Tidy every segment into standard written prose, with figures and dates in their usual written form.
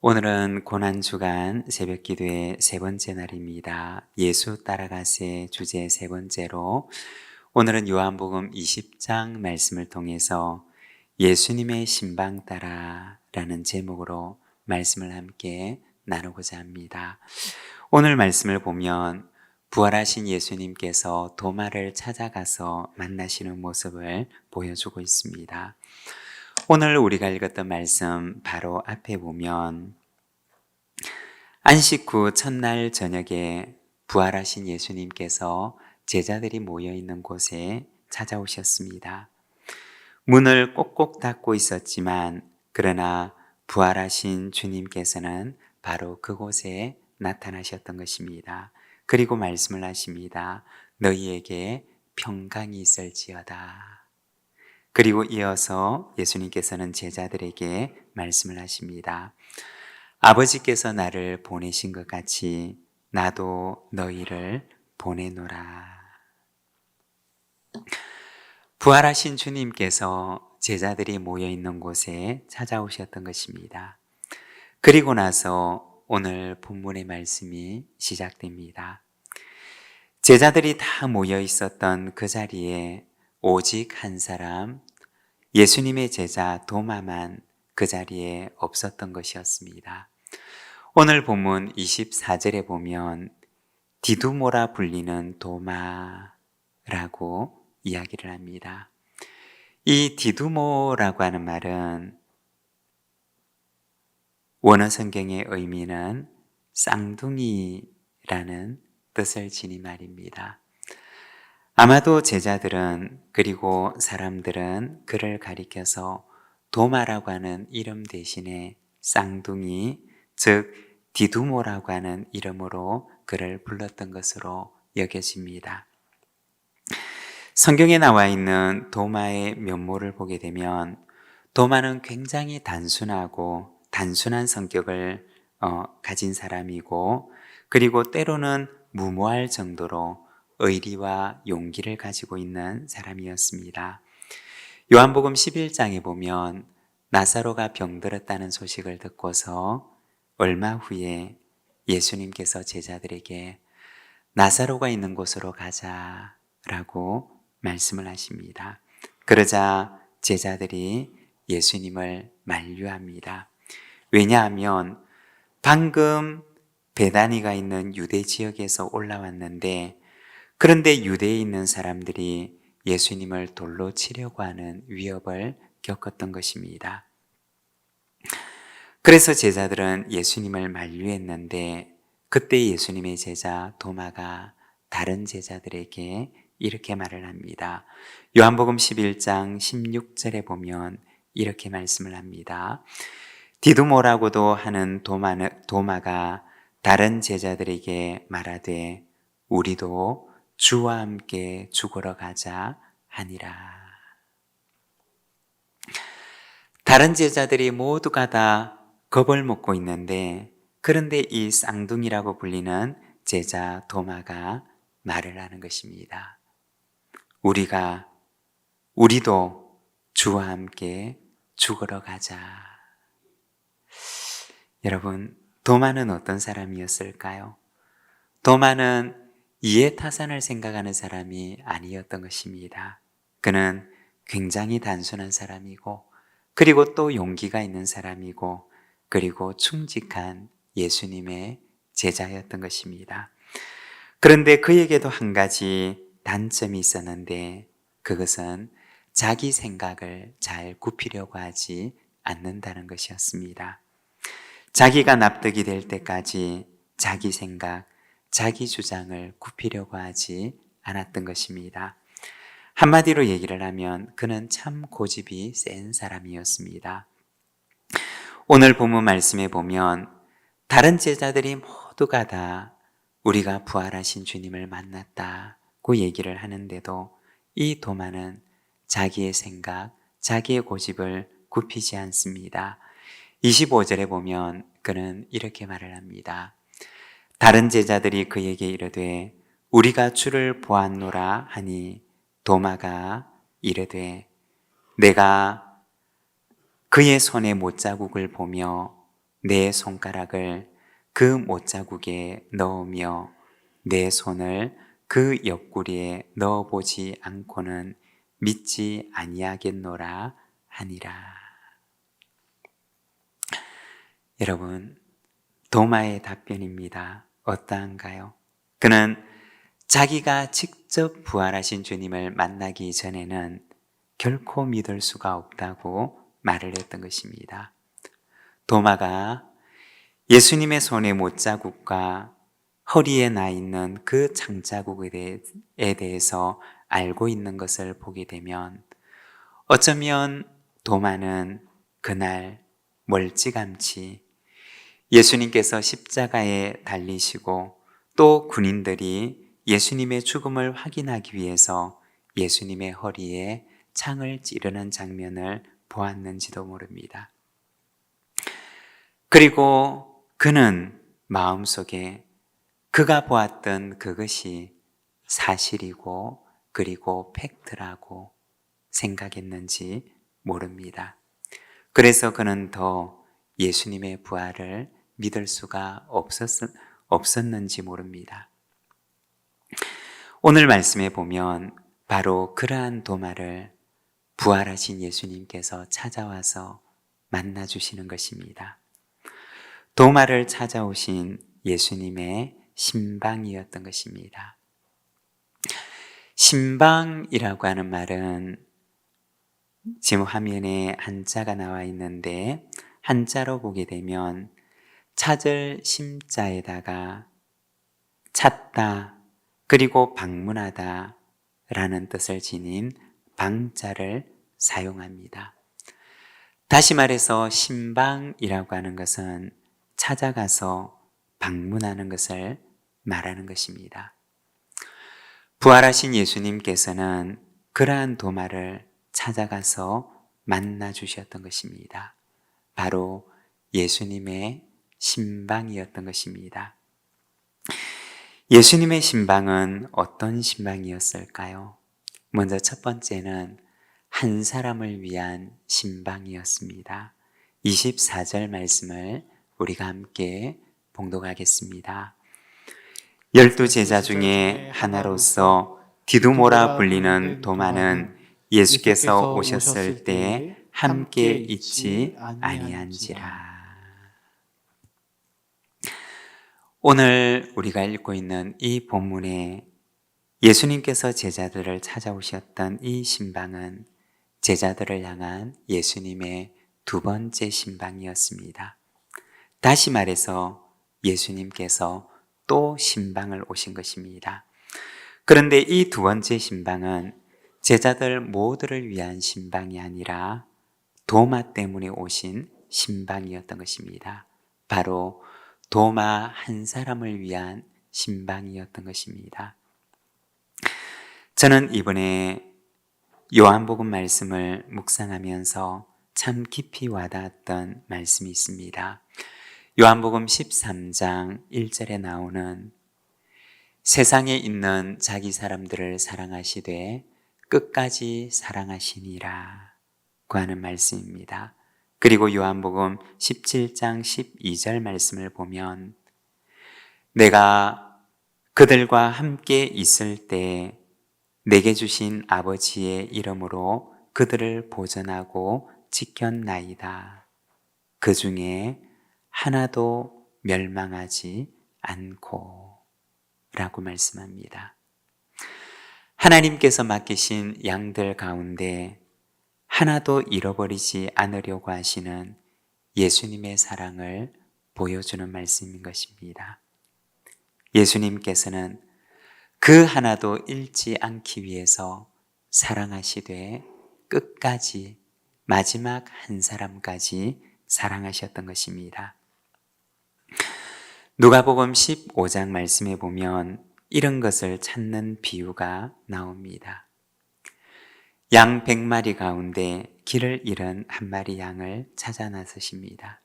오늘은 고난주간 새벽기도의 세 번째 날입니다. 예수 따라가세 주제 세 번째로 오늘은 요한복음 20장 말씀을 통해서 예수님의 신방 따라 라는 제목으로 말씀을 함께 나누고자 합니다. 오늘 말씀을 보면 부활하신 예수님께서 도마를 찾아가서 만나시는 모습을 보여주고 있습니다. 오늘 우리가 읽었던 말씀 바로 앞에 보면 안식 후 첫날 저녁에 부활하신 예수님께서 제자들이 모여 있는 곳에 찾아오셨습니다. 문을 꼭꼭 닫고 있었지만 그러나 부활하신 주님께서는 바로 그곳에 나타나셨던 것입니다. 그리고 말씀을 하십니다. 너희에게 평강이 있을지어다. 그리고 이어서 예수님께서는 제자들에게 말씀을 하십니다. 아버지께서 나를 보내신 것 같이 나도 너희를 보내노라. 부활하신 주님께서 제자들이 모여 있는 곳에 찾아오셨던 것입니다. 그리고 나서 오늘 본문의 말씀이 시작됩니다. 제자들이 다 모여 있었던 그 자리에 오직 한 사람, 예수님의 제자 도마만 그 자리에 없었던 것이었습니다. 오늘 본문 24절에 보면 디두모라 불리는 도마라고 이야기를 합니다. 이 디두모라고 하는 말은 원어 성경의 의미는 쌍둥이라는 뜻을 지닌 말입니다. 아마도 제자들은 그리고 사람들은 그를 가리켜서 도마라고 하는 이름 대신에 쌍둥이, 즉 디두모라고 하는 이름으로 그를 불렀던 것으로 여겨집니다. 성경에 나와 있는 도마의 면모를 보게 되면 도마는 굉장히 단순한 성격을 가진 사람이고, 그리고 때로는 무모할 정도로 의리와 용기를 가지고 있는 사람이었습니다. 요한복음 11장에 보면 나사로가 병들었다는 소식을 듣고서 얼마 후에 예수님께서 제자들에게 나사로가 있는 곳으로 가자라고 말씀을 하십니다. 그러자 제자들이 예수님을 만류합니다. 왜냐하면 방금 베다니가 있는 유대 지역에서 올라왔는데, 그런데 유대에 있는 사람들이 예수님을 돌로 치려고 하는 위협을 겪었던 것입니다. 그래서 제자들은 예수님을 만류했는데, 그때 예수님의 제자 도마가 다른 제자들에게 이렇게 말을 합니다. 요한복음 11장 16절에 보면 이렇게 말씀을 합니다. 디두모라고도 하는 도마가 다른 제자들에게 말하되 우리도 주와 함께 죽으러 가자 하니라. 다른 제자들이 모두가 다 겁을 먹고 있는데, 그런데 이 쌍둥이라고 불리는 제자 도마가 말을 하는 것입니다. 우리도 주와 함께 죽으러 가자. 여러분, 도마는 어떤 사람이었을까요? 도마는 이해타산을 생각하는 사람이 아니었던 것입니다. 그는 굉장히 단순한 사람이고, 그리고 또 용기가 있는 사람이고, 그리고 충직한 예수님의 제자였던 것입니다. 그런데 그에게도 한 가지 단점이 있었는데, 그것은 자기 생각을 잘 굽히려고 하지 않는다는 것이었습니다. 자기가 납득이 될 때까지 자기 생각, 자기 주장을 굽히려고 하지 않았던 것입니다. 한마디로 얘기를 하면 그는 참 고집이 센 사람이었습니다. 오늘 본문 말씀에 보면 다른 제자들이 모두가 다 우리가 부활하신 주님을 만났다고 얘기를 하는데도 이 도마는 자기의 생각, 자기의 고집을 굽히지 않습니다. 25절에 보면 그는 이렇게 말을 합니다. 다른 제자들이 그에게 이르되 우리가 주를 보았노라 하니 도마가 이르되 내가 그의 손에 못자국을 보며 내 손가락을 그 못자국에 넣으며 내 손을 그 옆구리에 넣어보지 않고는 믿지 아니하겠노라 하니라. 여러분, 도마의 답변입니다. 어떠한가요? 그는 자기가 직접 부활하신 주님을 만나기 전에는 결코 믿을 수가 없다고 말을 했던 것입니다. 도마가 예수님의 손의 못자국과 허리에 나 있는 그 창자국에 대해서 알고 있는 것을 보게 되면 어쩌면 도마는 그날 멀찌감치 예수님께서 십자가에 달리시고 또 군인들이 예수님의 죽음을 확인하기 위해서 예수님의 허리에 창을 찌르는 장면을 보았는지도 모릅니다. 그리고 그는 마음속에 그가 보았던 그것이 사실이고 그리고 팩트라고 생각했는지 모릅니다. 그래서 그는 더 예수님의 부활을 믿을 수가 없었는지 모릅니다. 오늘 말씀에 보면 바로 그러한 도마를 부활하신 예수님께서 찾아와서 만나주시는 것입니다. 도마를 찾아오신 예수님의 신방이었던 것입니다. 신방이라고 하는 말은 지금 화면에 한자가 나와 있는데 한자로 보게 되면 찾을 심자에다가 찾다 그리고 방문하다 라는 뜻을 지닌 방자를 사용합니다. 다시 말해서 신방이라고 하는 것은 찾아가서 방문하는 것을 말하는 것입니다. 부활하신 예수님께서는 그러한 도마를 찾아가서 만나 주셨던 것입니다. 바로 예수님의 신방이었던 것입니다. 예수님의 신방은 어떤 신방이었을까요? 먼저 첫 번째는 한 사람을 위한 신방이었습니다. 24절 말씀을 우리가 함께 봉독하겠습니다. 12제자 중에 하나로서 디두모라 불리는 도마는 예수께서 오셨을 때 함께 있지 아니한지라. 오늘 우리가 읽고 있는 이 본문에 예수님께서 제자들을 찾아오셨던 이 신방은 제자들을 향한 예수님의 두 번째 신방이었습니다. 다시 말해서 예수님께서 또 신방을 오신 것입니다. 그런데 이 두 번째 신방은 제자들 모두를 위한 신방이 아니라 도마 때문에 오신 신방이었던 것입니다. 바로 도마 한 사람을 위한 신방이었던 것입니다. 저는 이번에 요한복음 말씀을 묵상하면서 참 깊이 와닿았던 말씀이 있습니다. 요한복음 13장 1절에 나오는 세상에 있는 자기 사람들을 사랑하시되 끝까지 사랑하시니라 고 하는 말씀입니다. 그리고 요한복음 17장 12절 말씀을 보면 내가 그들과 함께 있을 때 내게 주신 아버지의 이름으로 그들을 보전하고 지켰나이다. 그 중에 하나도 멸망하지 않고 라고 말씀합니다. 하나님께서 맡기신 양들 가운데 하나도 잃어버리지 않으려고 하시는 예수님의 사랑을 보여주는 말씀인 것입니다. 예수님께서는 그 하나도 잃지 않기 위해서 사랑하시되 끝까지 마지막 한 사람까지 사랑하셨던 것입니다. 누가복음 15장 말씀에 보면 이런 것을 찾는 비유가 나옵니다. 양 100마리 가운데 길을 잃은 한 마리 양을 찾아 나서십니다.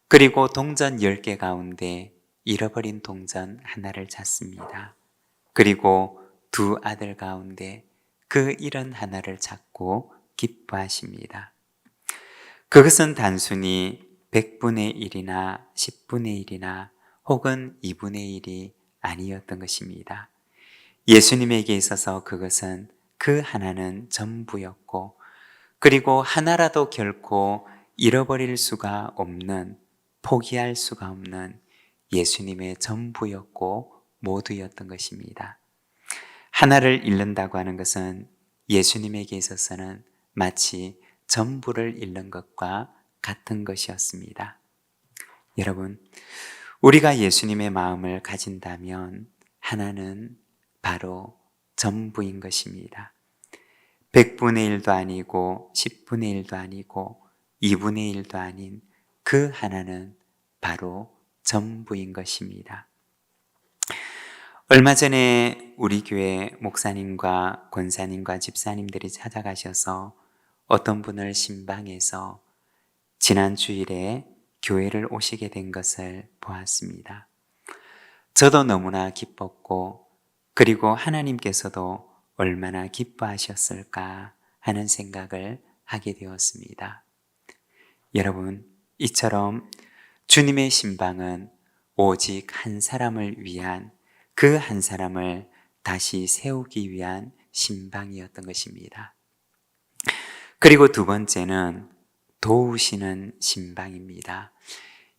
그리고 동전 10개 가운데 잃어버린 동전 하나를 찾습니다. 그리고 두 아들 가운데 그 잃은 하나를 찾고 기뻐하십니다. 그것은 단순히 100분의 1이나 10분의 1이나 혹은 2분의 1이 아니었던 것입니다. 예수님에게 있어서 그것은 그 하나는 전부였고, 그리고 하나라도 결코 잃어버릴 수가 없는, 포기할 수가 없는 예수님의 전부였고 모두였던 것입니다. 하나를 잃는다고 하는 것은 예수님에게 있어서는 마치 전부를 잃는 것과 같은 것이었습니다. 여러분, 우리가 예수님의 마음을 가진다면 하나는 바로 전부인 것입니다. 100분의 1도 아니고 10분의 1도 아니고 2분의 1도 아닌 그 하나는 바로 전부인 것입니다. 얼마 전에 우리 교회 목사님과 권사님과 집사님들이 찾아가셔서 어떤 분을 신방해서 지난 주일에 교회를 오시게 된 것을 보았습니다. 저도 너무나 기뻤고, 그리고 하나님께서도 얼마나 기뻐하셨을까 하는 생각을 하게 되었습니다. 여러분, 이처럼 주님의 신방은 오직 한 사람을 위한, 그 한 사람을 다시 세우기 위한 신방이었던 것입니다. 그리고 두 번째는 도우시는 신방입니다.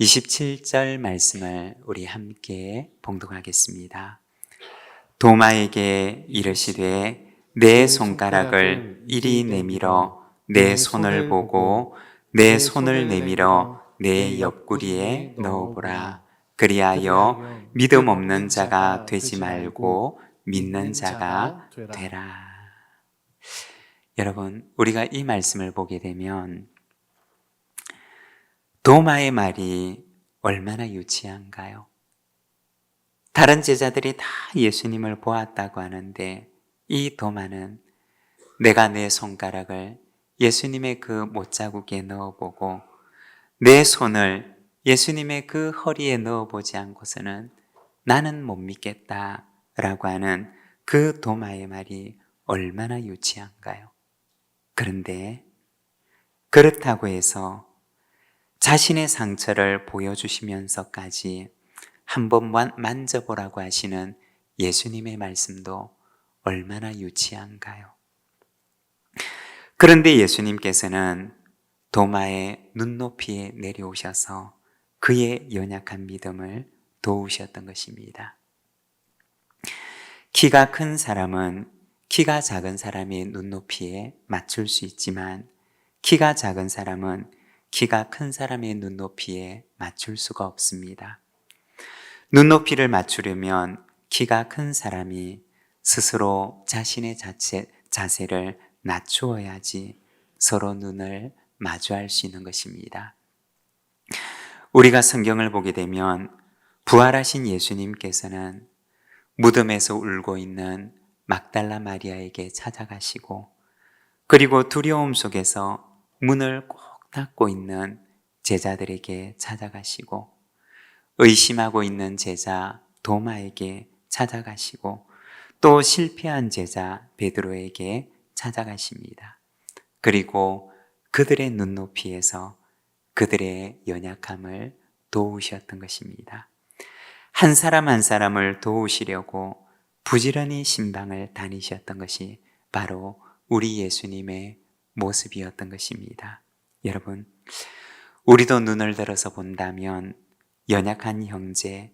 27절 말씀을 우리 함께 봉독하겠습니다. 도마에게 이르시되 내 손가락을 이리 내밀어 내 손을 보고 내 손을 내밀어 내 옆구리에 넣어보라. 그리하여 믿음 없는 자가 되지 말고 믿는 자가 되라. 여러분, 우리가 이 말씀을 보게 되면 도마의 말이 얼마나 유치한가요? 다른 제자들이 다 예수님을 보았다고 하는데 이 도마는 내가 내 손가락을 예수님의 그 못자국에 넣어보고 내 손을 예수님의 그 허리에 넣어보지 않고서는 나는 못 믿겠다라고 하는 그 도마의 말이 얼마나 유치한가요? 그런데 그렇다고 해서 자신의 상처를 보여주시면서까지 한번 만져보라고 하시는 예수님의 말씀도 얼마나 유치한가요? 그런데 예수님께서는 도마의 눈높이에 내려오셔서 그의 연약한 믿음을 도우셨던 것입니다. 키가 큰 사람은 키가 작은 사람의 눈높이에 맞출 수 있지만 키가 작은 사람은 키가 큰 사람의 눈높이에 맞출 수가 없습니다. 눈높이를 맞추려면 키가 큰 사람이 스스로 자신의 자세를 낮추어야지 서로 눈을 마주할 수 있는 것입니다. 우리가 성경을 보게 되면 부활하신 예수님께서는 무덤에서 울고 있는 막달라 마리아에게 찾아가시고, 그리고 두려움 속에서 문을 꼭 닫고 있는 제자들에게 찾아가시고, 의심하고 있는 제자 도마에게 찾아가시고, 또 실패한 제자 베드로에게 찾아가십니다. 그리고 그들의 눈높이에서 그들의 연약함을 도우셨던 것입니다. 한 사람 한 사람을 도우시려고 부지런히 신방을 다니셨던 것이 바로 우리 예수님의 모습이었던 것입니다. 여러분, 우리도 눈을 들어서 본다면 연약한 형제,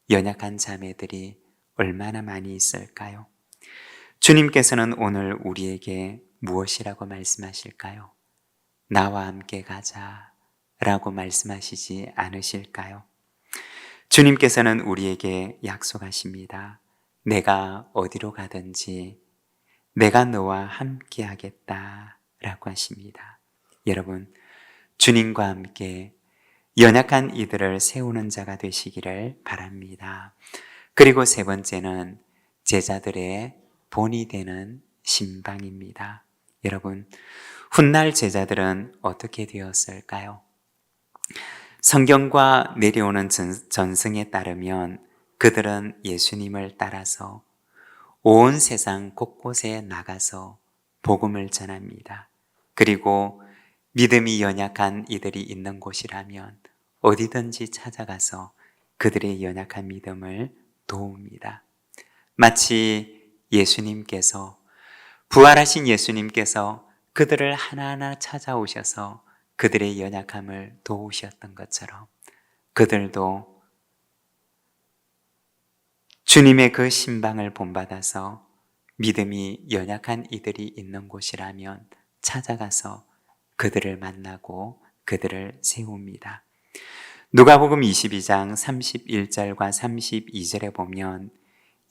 연약한 자매들이 얼마나 많이 있을까요? 주님께서는 오늘 우리에게 무엇이라고 말씀하실까요? 나와 함께 가자 라고 말씀하시지 않으실까요? 주님께서는 우리에게 약속하십니다. 내가 어디로 가든지 내가 너와 함께 하겠다 라고 하십니다. 여러분, 주님과 함께 연약한 이들을 세우는 자가 되시기를 바랍니다. 그리고 세 번째는 제자들의 본이 되는 신방입니다. 여러분, 훗날 제자들은 어떻게 되었을까요? 성경과 내려오는 전승에 따르면 그들은 예수님을 따라서 온 세상 곳곳에 나가서 복음을 전합니다. 그리고 믿음이 연약한 이들이 있는 곳이라면 어디든지 찾아가서 그들의 연약한 믿음을 도웁니다. 마치 예수님께서, 부활하신 예수님께서 그들을 하나하나 찾아오셔서 그들의 연약함을 도우셨던 것처럼 그들도 주님의 그 신방을 본받아서 믿음이 연약한 이들이 있는 곳이라면 찾아가서 그들을 만나고 그들을 세웁니다. 누가복음 22장 31절과 32절에 보면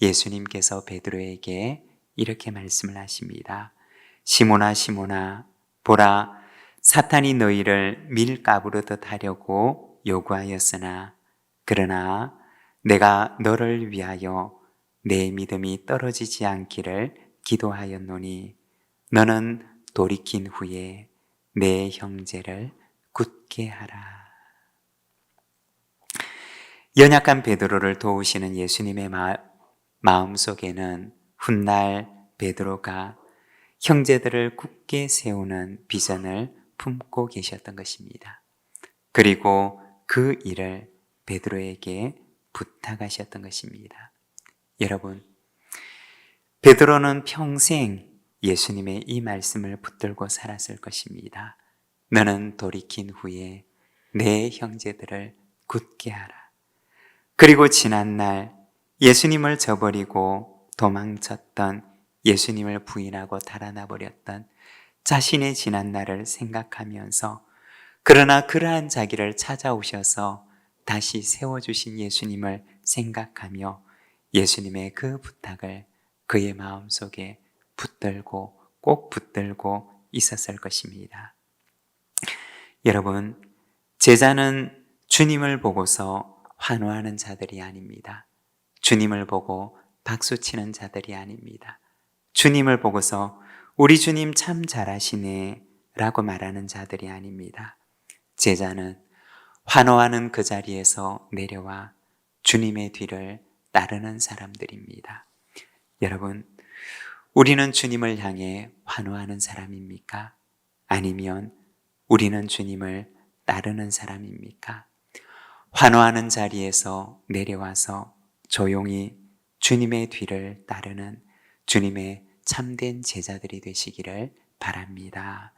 예수님께서 베드로에게 이렇게 말씀을 하십니다. 시몬아 시몬아, 보라, 사탄이 너희를 밀가부르듯 하려고 요구하였으나 그러나 내가 너를 위하여 내 믿음이 떨어지지 않기를 기도하였노니 너는 돌이킨 후에 내 형제를 굳게 하라. 연약한 베드로를 도우시는 예수님의 마음 속에는 훗날 베드로가 형제들을 굳게 세우는 비전을 품고 계셨던 것입니다. 그리고 그 일을 베드로에게 부탁하셨던 것입니다. 여러분, 베드로는 평생 예수님의 이 말씀을 붙들고 살았을 것입니다. 너는 돌이킨 후에 내 형제들을 굳게 하라. 그리고 지난날 예수님을 저버리고 도망쳤던, 예수님을 부인하고 달아나 버렸던 자신의 지난날을 생각하면서, 그러나 그러한 자기를 찾아오셔서 다시 세워주신 예수님을 생각하며 예수님의 그 부탁을 그의 마음속에 붙들고 꼭 붙들고 있었을 것입니다. 여러분, 제자는 주님을 보고서 환호하는 자들이 아닙니다. 주님을 보고 박수치는 자들이 아닙니다. 주님을 보고서 우리 주님 참 잘하시네 라고 말하는 자들이 아닙니다. 제자는 환호하는 그 자리에서 내려와 주님의 뒤를 따르는 사람들입니다. 여러분, 우리는 주님을 향해 환호하는 사람입니까? 아니면 우리는 주님을 따르는 사람입니까? 환호하는 자리에서 내려와서 조용히 주님의 뒤를 따르는 주님의 참된 제자들이 되시기를 바랍니다.